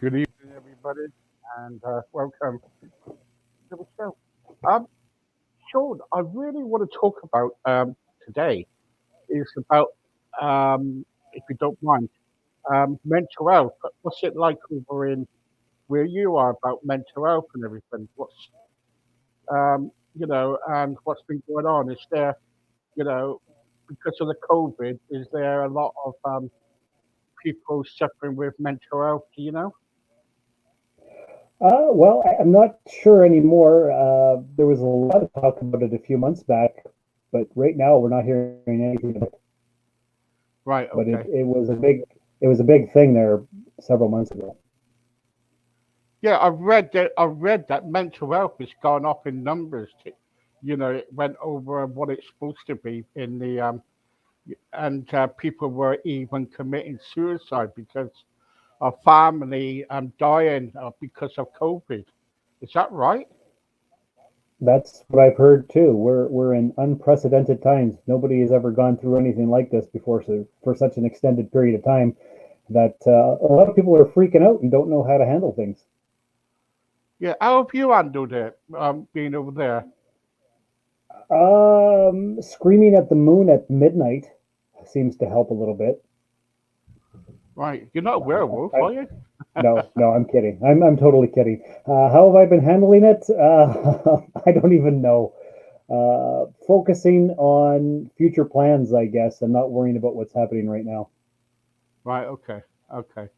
Good evening, everybody, and welcome to the show. Um, Sean, I really want to talk about today is about, if you don't mind, mental health. What's it like over in where you are about mental health and everything? And what's been going on? Is there, you know, because of the COVID, is there a lot of people suffering with mental health? Do you know? I'm not sure anymore. There was a lot of talk about it a few months back, but right now we're not hearing anything about it. Right. But it, Okay. it was a big it was a big thing there several months ago. Yeah, I read that mental health has gone up in numbers. It went over what it's supposed to be in the and people were even committing suicide because of family dying because of COVID. Is that right? That's what I've heard too. We're in unprecedented times. Nobody has ever gone through anything like this before, so for such an extended period of time that a lot of people are freaking out and don't know how to handle things. Yeah. How have you handled it being over there? Screaming at the moon at midnight seems to help a little bit. Right. You're not a werewolf, I, are you? No, no, I'm kidding. I'm totally kidding. How have I been handling it? I don't even know. Focusing on future plans, I guess, and not worrying about what's happening right now. Right. Okay. Okay.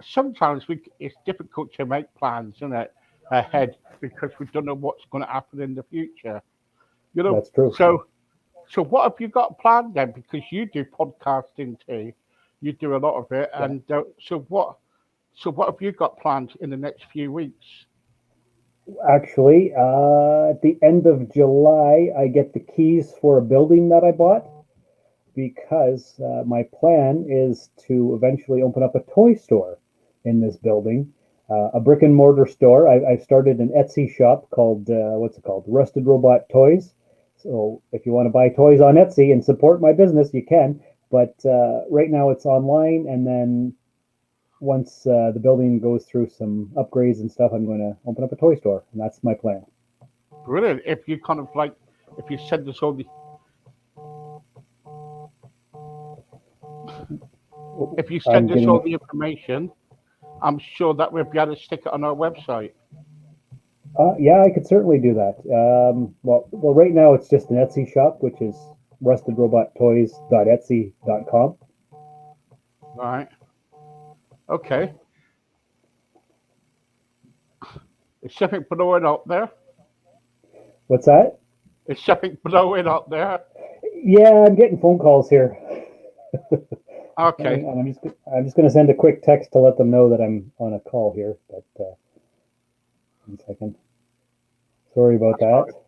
Sometimes it's difficult to make plans, isn't it, ahead because we don't know what's going to happen in the future. You know, That's true. so what have you got planned then? Because you do podcasting too, you do a lot of it, Yeah. and so what have you got planned in the next few weeks? Actually, at the end of July, I get the keys for a building that I bought because my plan is to eventually open up a toy store in this building, a brick and mortar store. I've started an Etsy shop called what's it called? Rusted Robot Toys. So if you want to buy toys on Etsy and support my business, you can. But right now it's online, and then once the building goes through some upgrades and stuff, I'm going to open up a toy store, and that's my plan. Brilliant. If you kind of like, if you send us all the, if you I'm send us all getting. the information, I'm sure that we'll be able to stick it on our website. Yeah, I could certainly do that. Well, right now it's just an Etsy shop, which is rustedrobottoys.etsy.com. Right. Okay. Is something blowing up there? What's that? Is something blowing up there? Yeah, I'm getting phone calls here. Okay. And I'm just going to send a quick text to let them know that I'm on a call here. But 1 second. Sorry about That's that. fine.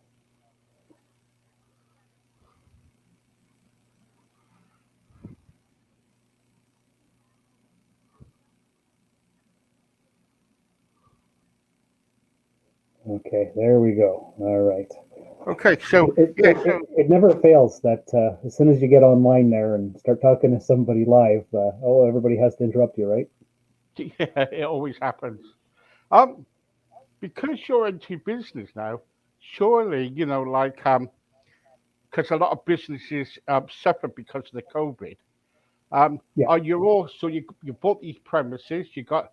Okay, there we go. All right. Okay. So It, yeah. it, So it, it never fails that as soon as you get online there and start talking to somebody live, everybody has to interrupt you, right? yeah, it always happens. Um, because you're into business now, surely because a lot of businesses suffer because of the COVID. Yeah. Are you also you bought these premises? You got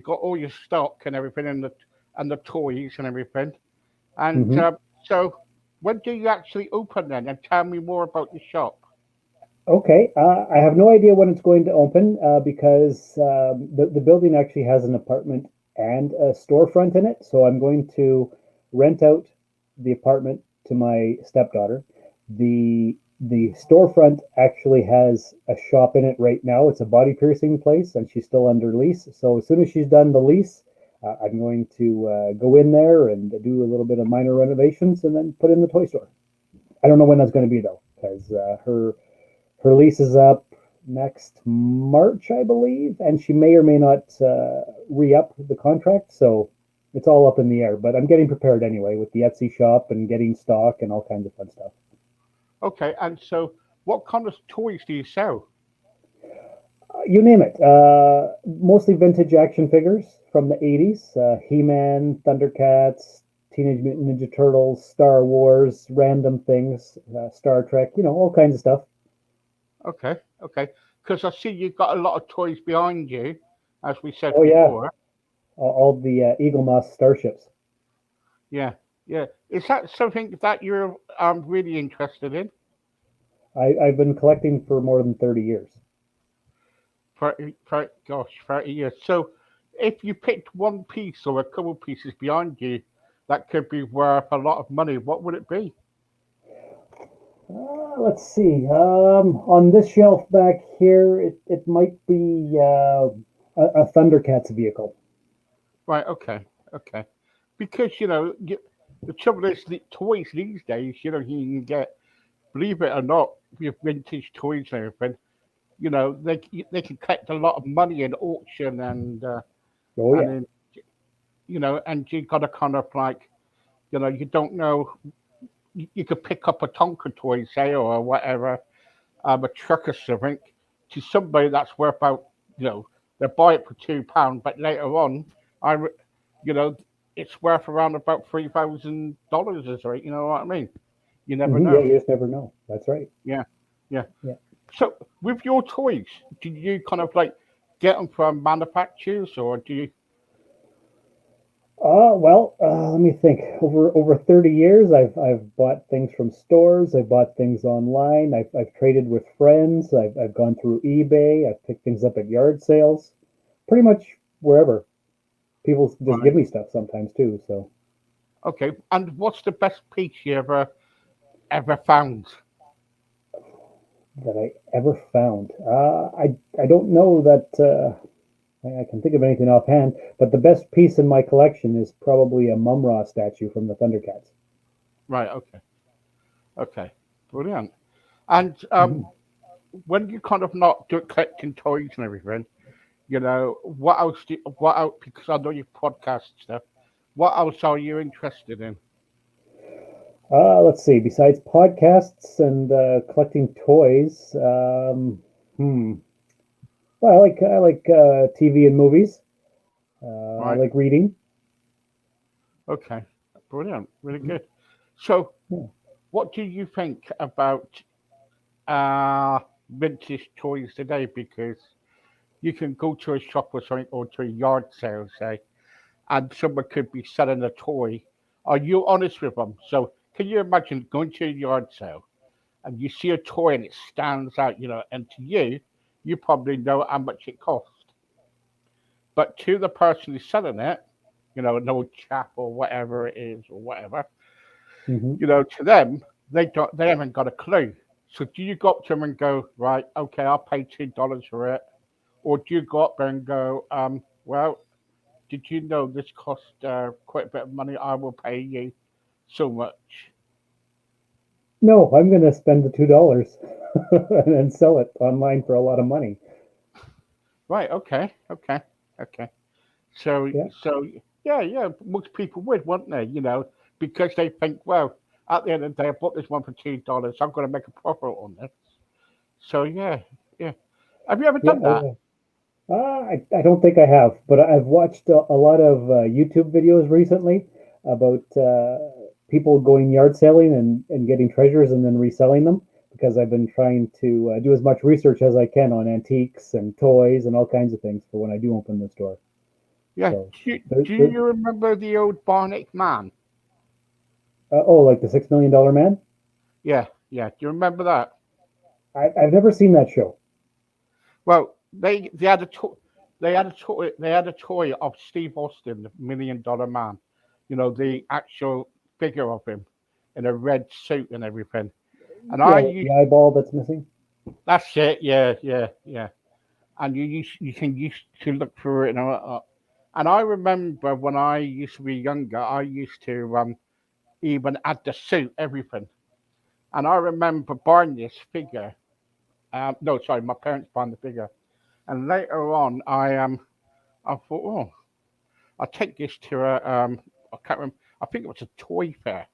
all your stock and everything, and the toys and everything. And Hmm. so, when do you actually open then? And tell me more about your shop. Okay, I have no idea when it's going to open because the building actually has an apartment and a storefront in it. So I'm going to rent out the apartment to my stepdaughter. The storefront actually has a shop in it right now. It's a body piercing place, and she's still under lease. So as soon as she's done the lease, I'm going to go in there and do a little bit of minor renovations, and then put in the toy store. I don't know when that's going to be though, because her lease is up next March, I believe, and she may or may not re-up the contract. So it's all up in the air. But I'm getting prepared anyway with the Etsy shop and getting stock and all kinds of fun stuff. Okay, and so what kind of toys do you sell? You name it. Mostly vintage action figures from the 80s. He-Man, Thundercats, Teenage Mutant Ninja Turtles, Star Wars, random things, Star Trek, all kinds of stuff. Okay, okay. Because I see you've got a lot of toys behind you, as we said Oh yeah, before. all the Eagle Moss starships. Yeah, yeah. Is that something that you're really interested in? I've been collecting for more than 30 years. Gosh, 30 years. So, if you picked one piece or a couple pieces behind you that could be worth a lot of money, what would it be? Let's see. On this shelf back here, it might be a Thundercats vehicle. Right, okay, okay. Because, the trouble is, the toys these days, you can get, believe it or not, with vintage toys and everything, they can collect a lot of money in auction Oh and yeah. in, and you got to kind of like, you don't know, you could pick up a Tonka toy, say, or whatever, a truck or something, to somebody that's worth about, you know, they buy it for £2, but later on, I, re- you know, it's worth around about $3,000 or something. You know what I mean? You never Yeah, know. you just never know. That's right. Yeah, yeah. Yeah. So with your toys, do you kind of like get them from manufacturers, or do you? Well, let me think. Over 30 years, I've bought things from stores. I've bought things online. I've traded with friends. I've gone through eBay. I've picked things up at yard sales. Pretty much wherever. People just Right. give me stuff sometimes too. So Okay. And what's the best piece you ever found? that I ever found. I don't know that I can think of anything offhand, but the best piece in my collection is probably a Mumra statue from the Thundercats. Right. Okay. Okay. Brilliant. And Mhm. when you kind of not do collecting toys and everything, what else? What else? Because I know you podcast stuff. What else are you interested in? Let's see. Besides podcasts and collecting toys, hmm. Well, I like TV and movies. I Right. like reading. Okay. Brilliant. Really good. So, Yeah. what do you think about uh, vintage toys today? Because you can go to a shop or something, or to a yard sale, say, and someone could be selling a toy. Are you honest with them? So, can you imagine going to a yard sale and you see a toy and it stands out, and to you, you probably know how much it cost. But to the person who's selling it, an old chap or whatever it is or whatever, Hmm. to them, they haven't got a clue. So do you go up to them and go, right, okay, I'll pay $2 for it? Or do you go up there and go, well, did you know this cost quite a bit of money? I will pay you so much. No, I'm going to spend the $2 and then sell it online for a lot of money. Right, okay, okay, okay. So, Yeah. so yeah, yeah, most people would, wouldn't they? Because they think, well, at the end of the day, I bought this one for $2. I'm going to make a profit on this. So, yeah, yeah. Have you ever Yeah. done Oh that? yeah. I don't think I have, but I've watched a lot of YouTube videos recently about people going yard selling and getting treasures and then reselling them because I've been trying to do as much research as I can on antiques and toys and all kinds of things for when I do open the store. Yeah. So, Do you remember the old Barnet man? oh, like the $6 Million Man? Yeah, yeah. Do you remember that? I've never seen that show. Well, they had a toy of Steve Austin, the $1 Million Man. The actual figure of him in a red suit and everything. And I Yeah, the used eyeball that's missing. that's it. Yeah, yeah, yeah. And you can used to look through it and I remember when I used to be younger, I used to even add the suit, everything. And I remember buying this figure. No, sorry, my parents buying the figure. And later on, I thought, oh, I'll take this to I can't remember. I think it was a toy fair,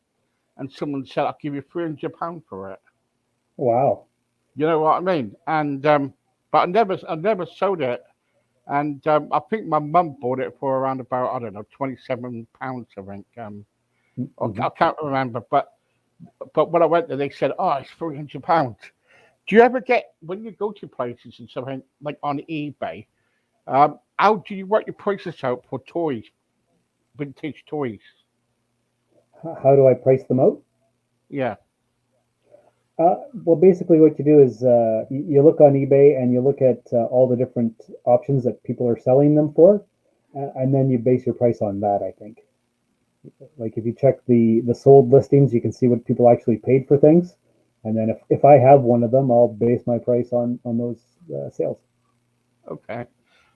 and someone said I'll give you £300 for it. Wow. You know what I mean? And but I never sold it. And I think my mum bought it for around about, I don't know, £27, I think. Hmm. I can't remember, but when I went there, they said, "Oh, it's £300." Do you ever get when you go to places and something like on eBay? How do you work your prices out for toys, vintage toys? How do I price them out? Yeah. Well, basically, what you do is you look on eBay and you look at all the different options that people are selling them for, and then you base your price on that. I think, like if you check the sold listings, you can see what people actually paid for things, and then if I have one of them, I'll base my price on those sales. Okay.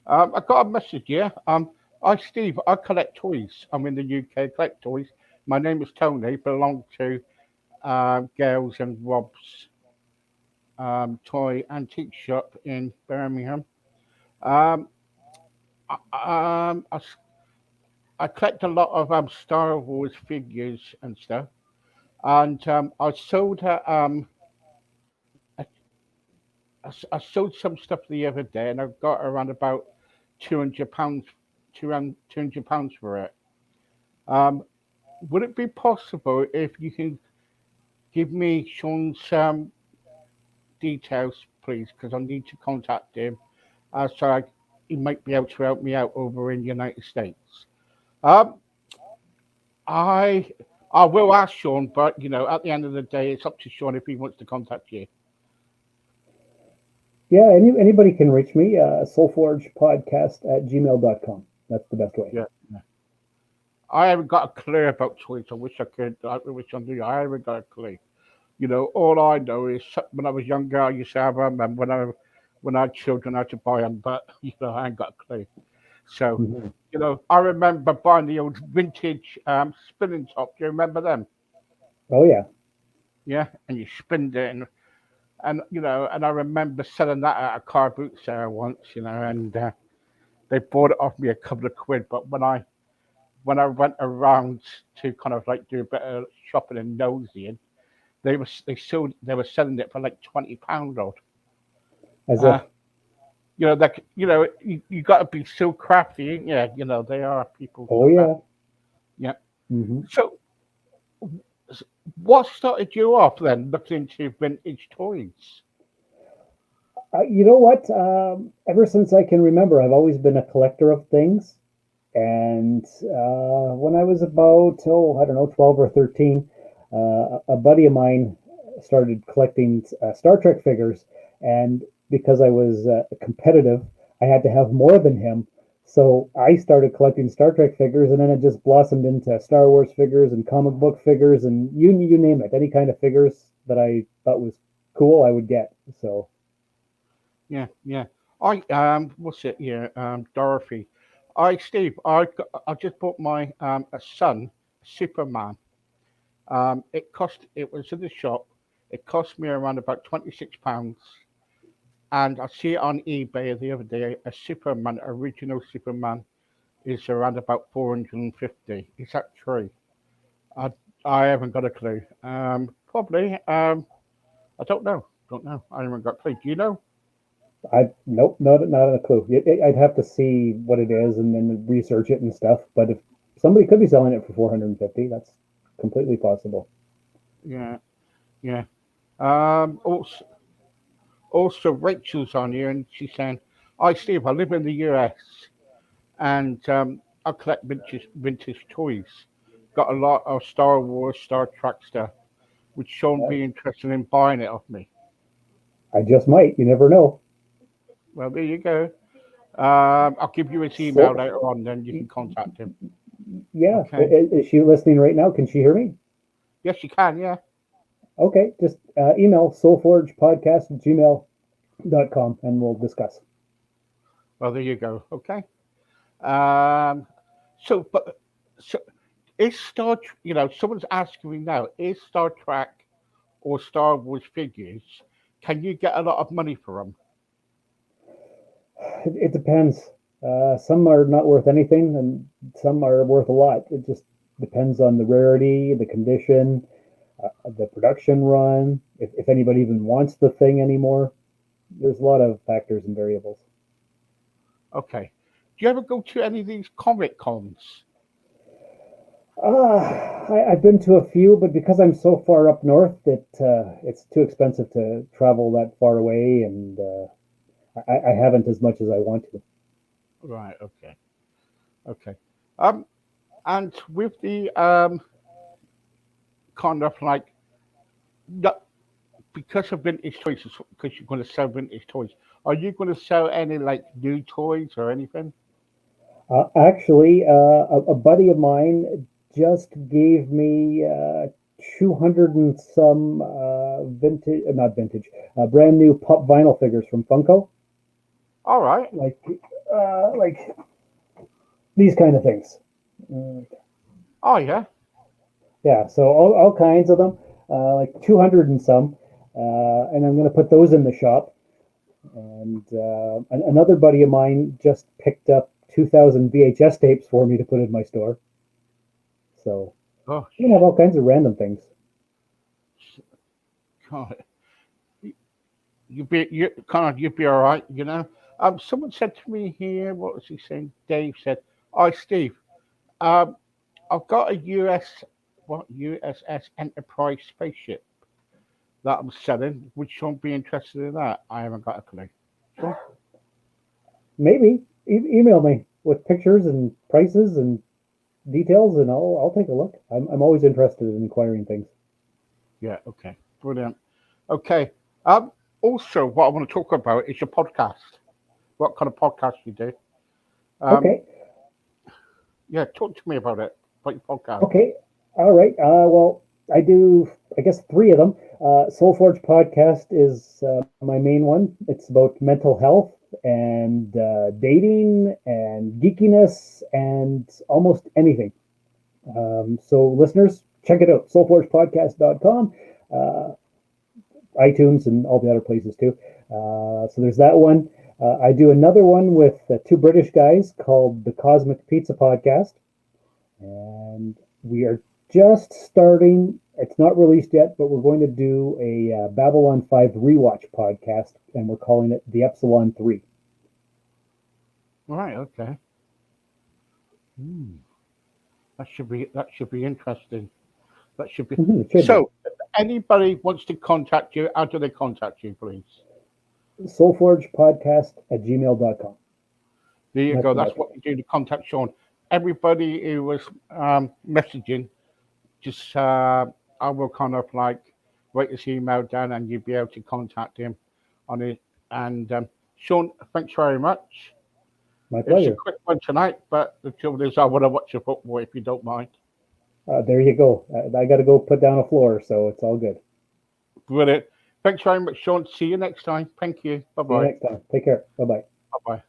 I got a message here. I Steve. I collect toys. I'm in the UK. Collect toys. My name is Tony. Belong to Gail's and Rob's toy antique shop in Birmingham. Um, I collect a lot of Star Wars figures and stuff, and I sold I, I sold some stuff the other day, and I got around about £200, £200 for it. Um, would it be possible if you can give me Sean's details, please? Because I need to contact him, he might be able to help me out over in the United States. Um, I I will ask Sean, but at the end of the day, it's up to Sean if he wants to contact you. Yeah, anybody can reach me, soulforgepodcast@gmail.com. That's the best way. Yeah. Yeah. I haven't got a clue about toys. I wish I could. I wish I knew. I haven't got a clue. All I know is when I was younger, I used to have them, and when I had children, I had to buy them. But I ain't got a clue. So, Hmm. I remember buying the old vintage spinning top. Do you remember them? Oh yeah. Yeah, and you spinned it, and I remember selling that at a car boot sale once. And they bought it off me a couple of quid. But when I went around to kind of like do a bit of shopping and nosying, they were selling it for like £20 odd. As Uh, if. you got to be so crafty, ain't you? They are people Oh so crafty. yeah. Yeah. Hmm. So what started you off then looking into vintage toys? You know what? Ever since I can remember, I've always been a collector of things. And when I was about, I don't know, 12 or 13, a buddy of mine started collecting Star Trek figures. And because I was competitive, I had to have more than him. So I started collecting Star Trek figures, and then it just blossomed into Star Wars figures and comic book figures, and you name it. Any kind of figures that I thought was cool, I would get. So Yeah, yeah. What's it? Yeah, Dorothy. Steve, I just bought my a son Superman. It was in the shop. It cost me around about £26, and I see it on eBay the other day. A Superman, original Superman, is around about 450. Is that true? I I haven't got a clue. Probably. I don't know. Don't know. I haven't got a clue. Do you know? I nope, not a clue. I'd have to see what it is and then research it and stuff. But if somebody could be selling it for 450, that's completely possible. Yeah, yeah. Also, Rachel's on here, and she's saying, "Hi, Steve. I live in the US, and I collect vintage toys. Got a lot of Star Wars, Star Trek stuff. Would Sean Uh, be interested in buying it off me?" I just might. You never know. Well, there you go. I'll give you his email So later on, then you can contact him. yeah, Okay. is she listening right now? Can she hear me? Yes, you can. Yeah. Okay, just email soulforgepodcast@gmail.com and we'll discuss. Well, there you go. Okay. Um. So, but so is someone's asking me now, is Star Trek or Star Wars figures, can you get a lot of money for them? It depends. Some are not worth anything, and some are worth a lot. It just depends on the rarity, the condition, the production run, if anybody even wants the thing anymore. there's a lot of factors and variables. Okay. Do you ever go to any of these comic cons? I've been to a few, but because I'm so far up north, that it's too expensive to travel that far away, and I haven't as much as I want to. Right. Okay. Okay. Um, and with the kind of like that, because of vintage toys, because you're going to sell vintage toys, are you going to sell any like new toys or anything? Actually, a buddy of mine just gave me 200 and some vintage, not vintage, brand new pop vinyl figures from Funko, All right. like these kind of things. Mm, Oh yeah. yeah, so all kinds of them, like 200 and some, and I'm going to put those in the shop. And another buddy of mine just picked up 2,000 VHS tapes for me to put in my store. So you can have Gosh. all kinds of random things. God. You kind of you'd be all right, you know. Someone said to me here, what was he saying? Dave said, "Oh, Steve, um, I've got a USS Enterprise spaceship that I'm selling. Would Sean be interested in that? I haven't got a clue. Sean? Maybe email me with pictures and prices and details, and I'll take a look. I'm always interested in acquiring things. Yeah, okay, brilliant. Okay. Um, Also, what I want to talk about is your podcast. What kind of podcast you do? Um, Okay, yeah, talk to me about your podcast. okay, all right. Well, I do, I guess, three of them. Soul Forge podcast is my main one. It's about mental health and dating and geekiness and almost anything. So, listeners, check it out, soulforgepodcast.com, uh, iTunes, and all the other places too. So, there's that one. I do another one with two British guys called the Cosmic Pizza Podcast, and we are just starting. It's not released yet, but we're going to do a Babylon 5 rewatch podcast, and we're calling it the Epsilon 3. Right. Okay. Hmm. That should be interesting. That should be. Mm-hmm, it should be. So, if anybody wants to contact you, how do they contact you, please? Soulforgepodcast at gmail.com. There you That's go. the That's best what one. you do to contact Sean. Everybody who was messaging, just I will kind of like write his email down, and you'll be able to contact him on it. And Sean, thanks very much. My It's a pleasure. quick one tonight, but the trouble is, I want to watch the football if you don't mind. There you go. I got to go put down a floor, so it's all good. Brilliant. Thanks very much, Sean. See you next time. Thank you. Bye See you bye. next time. Take care. Bye bye. Bye bye.